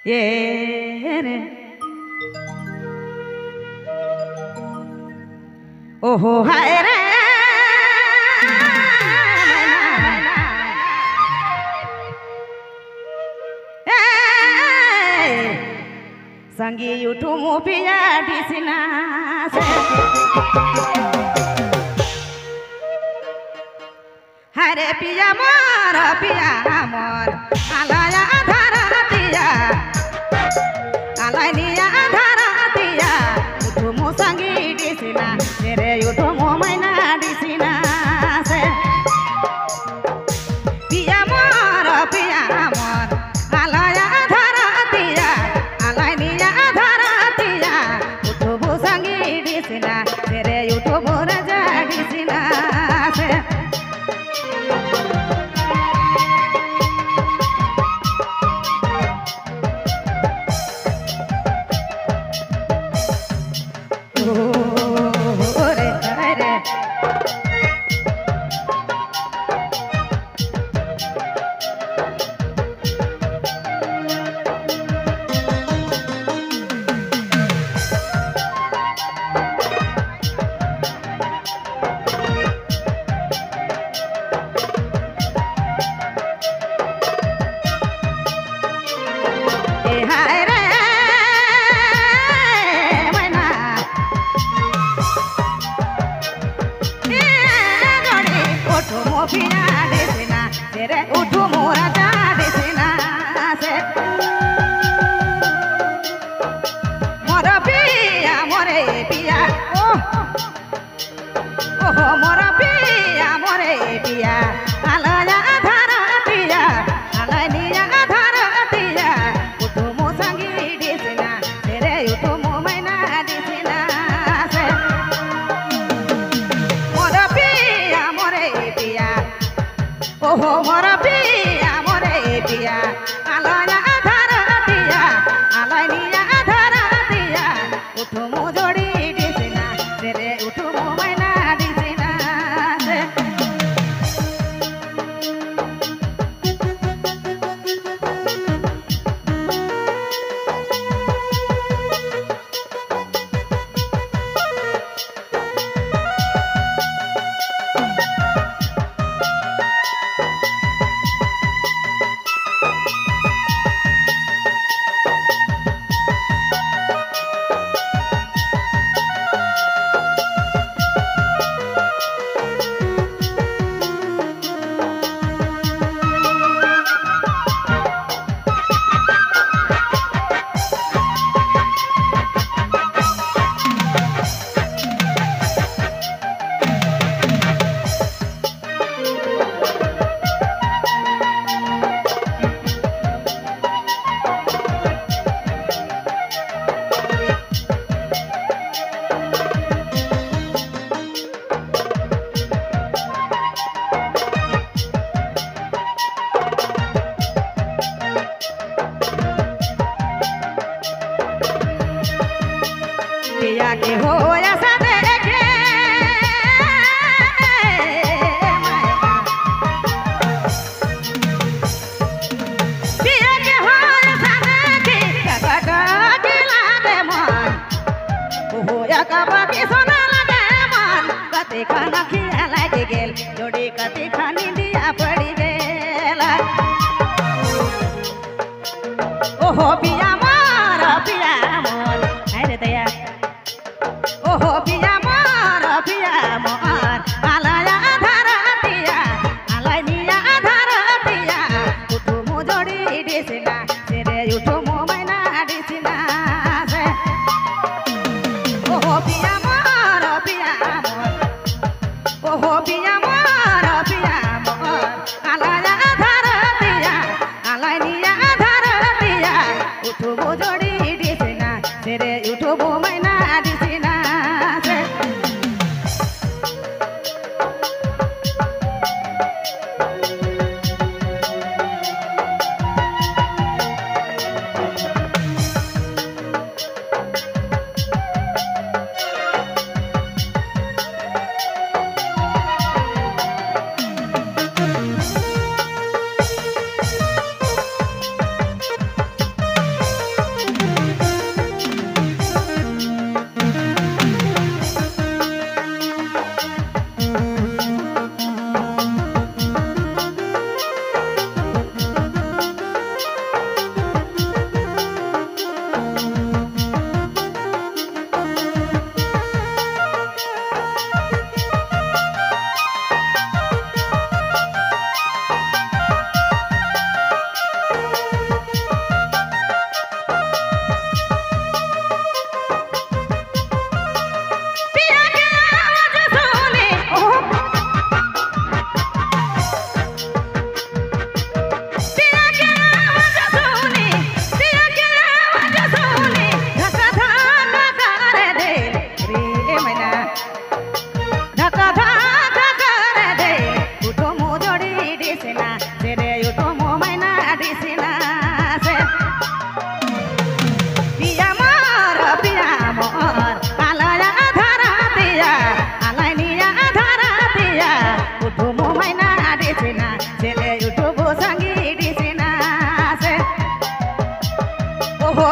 ये रे ओहो हाय रे संगी उठू मुपिया डिसिना से हरे पिया मोर आलाया धारा पिया आलानिया धारा पिया उठू मु संगी डिसिना तेरे उठू मु मैना डिसिना से पिया मोर आलाया धारा पिया आलानिया धारा पिया उठू मु संगी डिसिना तेरे उठू मु रजा डिसिना से के हो ऐसा देखे पिया के हो ऐसा देखे कटा दिला दे मन हो या कबा के सोना लगे मन कते खाना खिया लागे गेल जोड़ी कते खानी दिया पड़ी गेल ओहो पिया मोर अरे दया ओहो पिया मोर आलाया धारा पिया आलानिया धारा पिया उठू मु जोड़ी डिसिना तेरे उठू मु मैना डिसिना से ओहो पिया मोर ओहो पिया मोर आलाया धारा पिया आलानिया धारा पिया उठू मु जोड़ी डिसिना तेरे उठू मु मैना डिसिना ইউটিউব সঙ্গী দিছি না সে ওহো